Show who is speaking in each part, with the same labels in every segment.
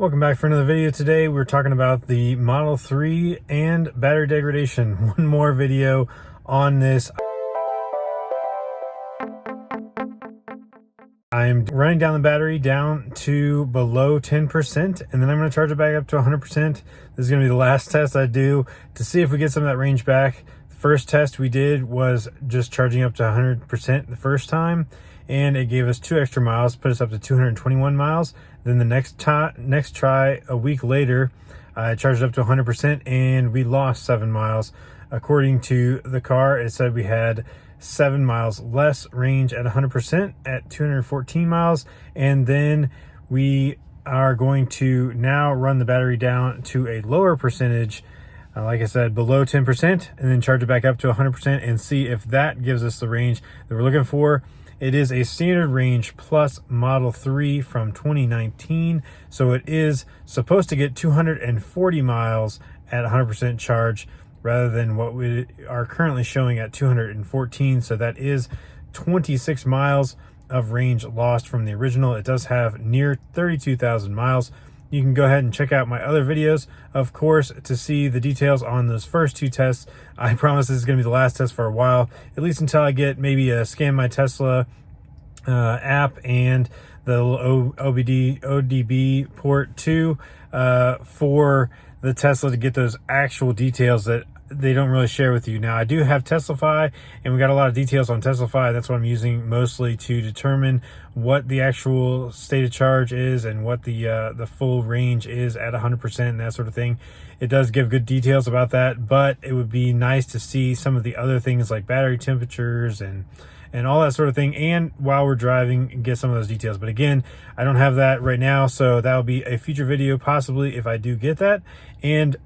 Speaker 1: Welcome back for another video. Today we're talking about the Model 3 and battery degradation. One more video on this. I'm running down the battery down to below 10%, and then I'm going to charge it back up to 100%. This is going to be the last test I do to see if we get some of that range back. The first test we did was just charging up to 100% the first time, and it gave us 2 extra miles, put us up to 221 miles. Then the next try a week later, I charged up to 100% and we lost 7 miles. According to the car, it said we had 7 miles less range at 100% at 214 miles. And then we are going to now run the battery down to a lower percentage, like I said, below 10%, and then charge it back up to 100% and see if that gives us the range that we're looking for. It is a standard range plus Model 3 from 2019, so it is supposed to get 240 miles at 100% charge rather than what we are currently showing at 214. So that is 26 miles of range lost from the original. It does have near 32,000 miles. You can go ahead and check out my other videos, of course, to see the details on those first 2 tests. I promise this is going to be the last test for a while, at least until I get maybe a Scan My Tesla app and the little ODB port 2 for the Tesla to get those actual details that they don't really share with you. Now, I do have Teslafy, and we got a lot of details on Teslafy. That's what I'm using mostly to determine what the actual state of charge is and what the full range is at 100% and that sort of thing. It does give good details about that, but it would be nice to see some of the other things like battery temperatures and all that sort of thing, and while we're driving, get some of those details. But again, I don't have that right now, so that'll be a future video possibly if I do get that. And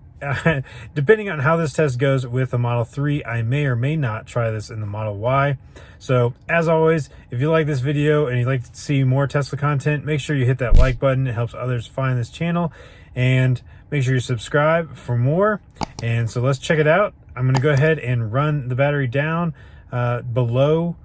Speaker 1: depending on how this test goes with the Model 3, I may or may not try this in the Model Y. So as always, if you like this video and you'd like to see more Tesla content, make sure you hit that like button. It helps others find this channel, and make sure you subscribe for more. And so let's check it out. I'm going to go ahead and run the battery down below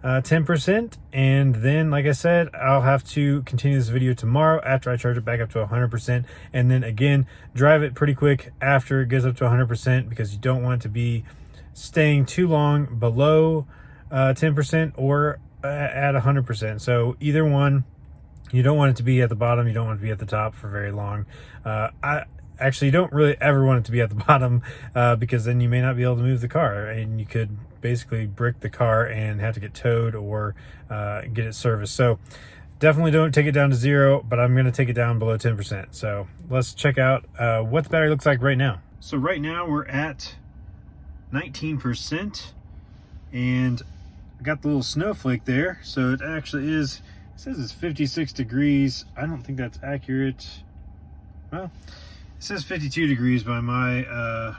Speaker 1: 10%, and then, like I said, I'll have to continue this video tomorrow after I charge it back up to 100%, and then again drive it pretty quick after it gets up to 100%, because you don't want it to be staying too long below 10% or at 100%. So either one, you don't want it to be at the bottom, you don't want it to be at the top for very long. Actually, you don't really ever want it to be at the bottom, because then you may not be able to move the car, and you could basically brick the car and have to get towed or get it serviced. So definitely don't take it down to 0, but I'm going to take it down below 10%. So let's check out what the battery looks like right now. So right now we're at 19%, and I got the little snowflake there. So it actually is, it says it's 56 degrees. I don't think that's accurate. Well, it says 52 degrees by my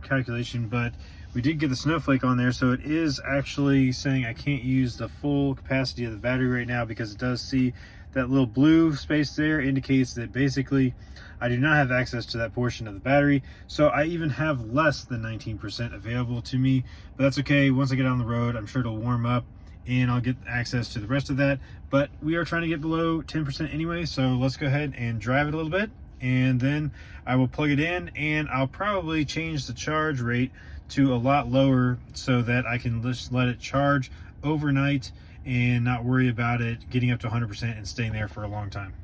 Speaker 1: calculation, but we did get the snowflake on there, so it is actually saying I can't use the full capacity of the battery right now, because it does see that little blue space there indicates that basically I do not have access to that portion of the battery. So I even have less than 19% available to me, but that's okay. Once I get on the road, I'm sure it'll warm up and I'll get access to the rest of that. But we are trying to get below 10% anyway, so let's go ahead and drive it a little bit, and then I will plug it in, and I'll probably change the charge rate to a lot lower so that I can just let it charge overnight and not worry about it getting up to 100% and staying there for a long time.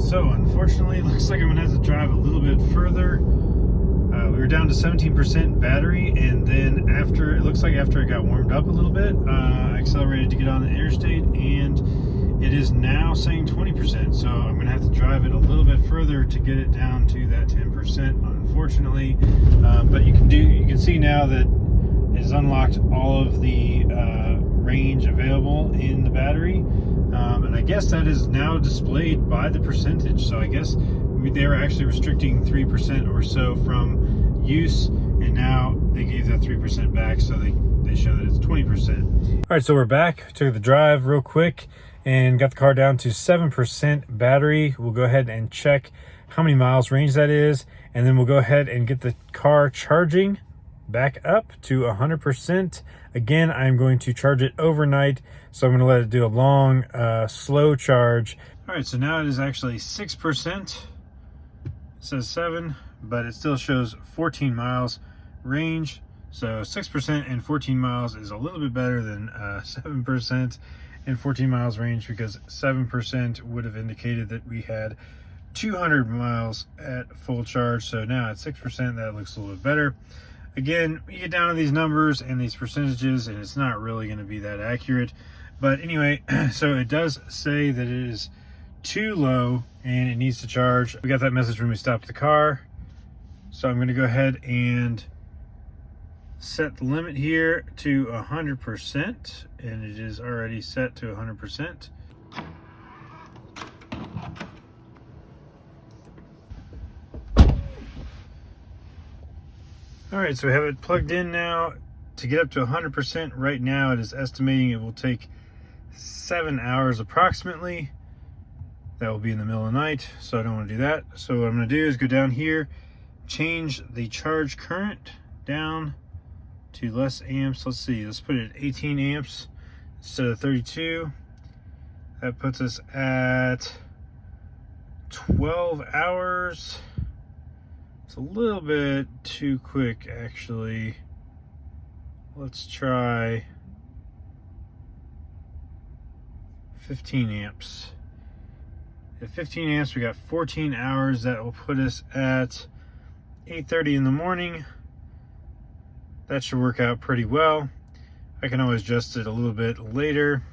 Speaker 1: So unfortunately, it looks like I'm gonna have to drive a little bit further. We were down to 17% battery, and then after, it looks like after it got warmed up a little bit, I accelerated to get on the interstate, and it is now saying 20%. So I'm gonna have to drive it a little bit further to get it down to that 10%, unfortunately. But you can see now that it has unlocked all of the range available in the battery. And I guess that is now displayed by the percentage. So I guess they were actually restricting 3% or so from use, and now they gave that 3% back, so they show that it's 20%. All right, so we're back. Took the drive real quick and got the car down to 7% battery. We'll go ahead and check how many miles range that is, and then we'll go ahead and get the car charging back up to 100%. Again, I'm going to charge it overnight, so I'm going to let it do a long, slow charge All right, so now it is actually 6%. It says 7, but it still shows 14 miles range. So 6% and 14 miles is a little bit better than 7% and 14 miles range, because 7% would have indicated that we had 200 miles at full charge. So now at 6%, that looks a little bit better. Again, you get down to these numbers and these percentages, and it's not really going to be that accurate. But anyway, so it does say that it is too low and it needs to charge. We got that message when we stopped the car. So I'm going to go ahead and set the limit here to 100%, and it is already set to 100%. All right, so we have it plugged in now. To get up to 100% right now, it is estimating it will take 7 hours approximately. That will be in the middle of the night, so I don't want to do that. So what I'm going to do is go down here, change the charge current down to less amps. Let's see, let's put it at 18 amps instead of 32. That puts us at 12 hours. It's a little bit too quick, actually. Let's try 15 amps. At 15 amps, we got 14 hours. That will put us at 8:30 in the morning. That should work out pretty well. I can always adjust it a little bit later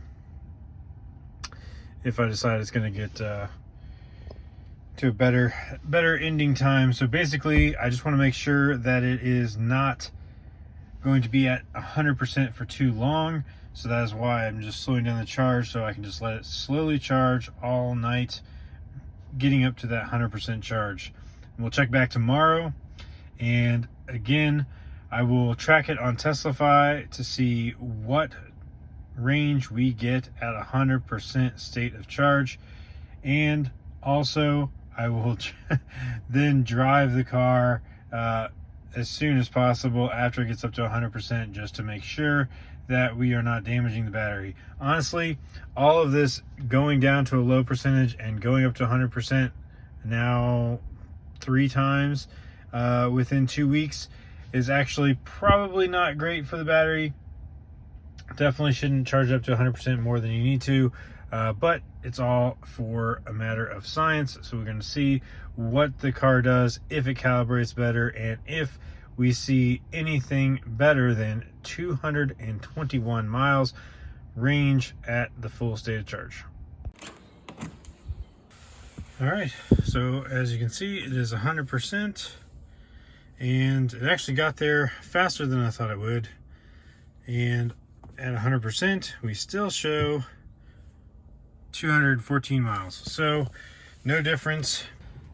Speaker 1: if I decide it's going to get to a better ending time. So basically, I just want to make sure that it is not going to be at 100% for too long. So that is why I'm just slowing down the charge, so I can just let it slowly charge all night, getting up to that 100% charge. And we'll check back tomorrow, and again, I will track it on Teslafy to see what range we get at 100% state of charge. And also, I will then drive the car as soon as possible after it gets up to 100%, just to make sure that we are not damaging the battery. Honestly, all of this going down to a low percentage and going up to 100% now 3 times within 2 weeks is actually probably not great for the battery. Definitely shouldn't charge up to 100% more than you need to, but it's all for a matter of science. So we're going to see what the car does, if it calibrates better, and if we see anything better than 221 miles range at the full state of charge. All right, so as you can see, it is 100%, and it actually got there faster than I thought it would. And at 100%, we still show 214 miles, so no difference.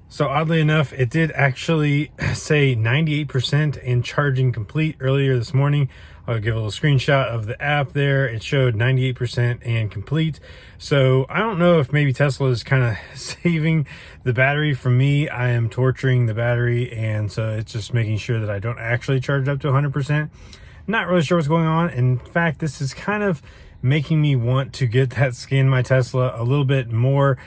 Speaker 1: So oddly enough, it did actually say 98% and charging complete earlier this morning. I'll give a little screenshot of the app there. It showed 98% and complete. So I don't know if maybe Tesla is kind of saving the battery from me. I am torturing the battery, and so it's just making sure that I don't actually charge up to 100%. Not really sure what's going on. In fact, this is kind of making me want to get that Scan My Tesla a little bit more,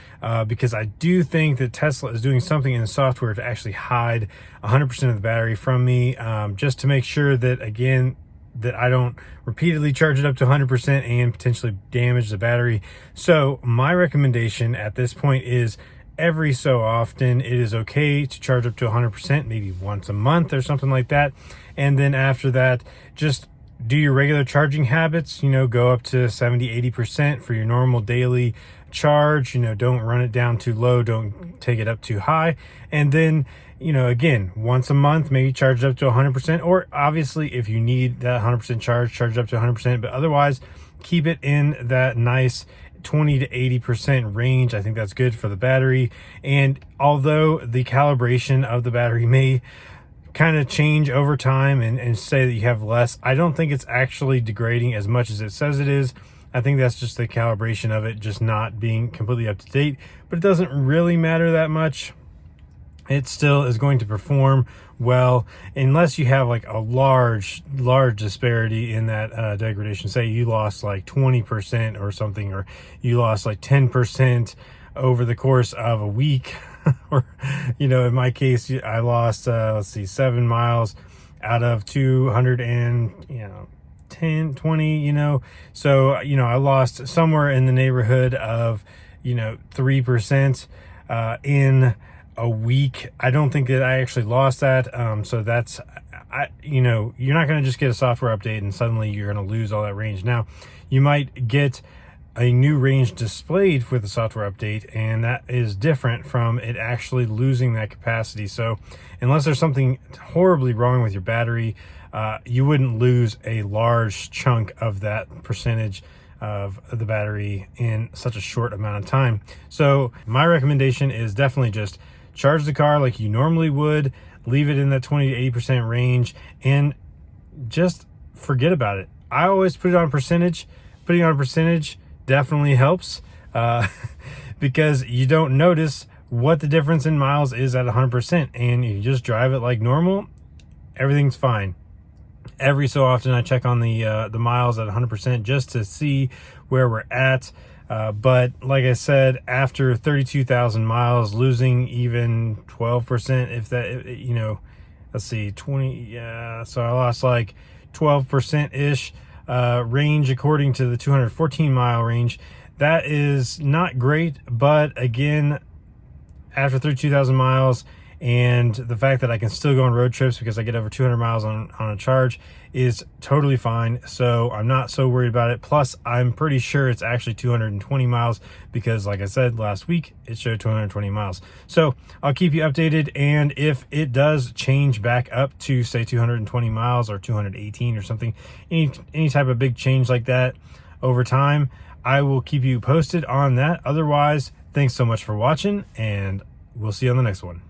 Speaker 1: because I do think that Tesla is doing something in the software to actually hide 100% of the battery from me, just to make sure that, again, that I don't repeatedly charge it up to 100% and potentially damage the battery. So my recommendation at this point is every so often it is okay to charge up to 100%, maybe once a month or something like that. And then after that, just do your regular charging habits, go up to 70-80% for your normal daily charge. Don't run it down too low, don't take it up too high. And then, again, once a month, maybe charge it up to 100%, or obviously if you need that 100% charge it up to 100%, but otherwise keep it in that nice 20 to 80% range. I think that's good for the battery. And although the calibration of the battery may kind of change over time and say that you have less, I don't think it's actually degrading as much as it says it is. I think that's just the calibration of it just not being completely up to date, but it doesn't really matter that much. It still is going to perform well, unless you have like a large disparity in that degradation. Say you lost like 20% or something, or you lost like 10%, over the course of a week. Or, you know, in my case, I lost, let's see, 7 miles out of 200 and, 10, 20, so, I lost somewhere in the neighborhood of, 3%, in a week. I don't think that I actually lost that. So that's, you're not going to just get a software update and suddenly you're going to lose all that range. Now, you might get a new range displayed with the software update, and that is different from it actually losing that capacity. So unless there's something horribly wrong with your battery, you wouldn't lose a large chunk of that percentage of the battery in such a short amount of time. So my recommendation is definitely just charge the car like you normally would, leave it in that 20 to 80% range, and just forget about it. I always put it on percentage. Putting on a percentage definitely helps, because you don't notice what the difference in miles is at 100%, and you just drive it like normal, everything's fine. Every so often I check on the miles at 100% just to see where we're at, but like I said, after 32,000 miles, losing even 12%, if that, let's see, 20, so I lost like 12% ish range according to the 214 mile range. That is not great, but again, after 32,000 miles and the fact that I can still go on road trips because I get over 200 miles on a charge is totally fine. So I'm not so worried about it. Plus, I'm pretty sure it's actually 220 miles because, like I said, last week it showed 220 miles. So I'll keep you updated. And if it does change back up to say 220 miles or 218 or something, any type of big change like that over time, I will keep you posted on that. Otherwise, thanks so much for watching, and we'll see you on the next one.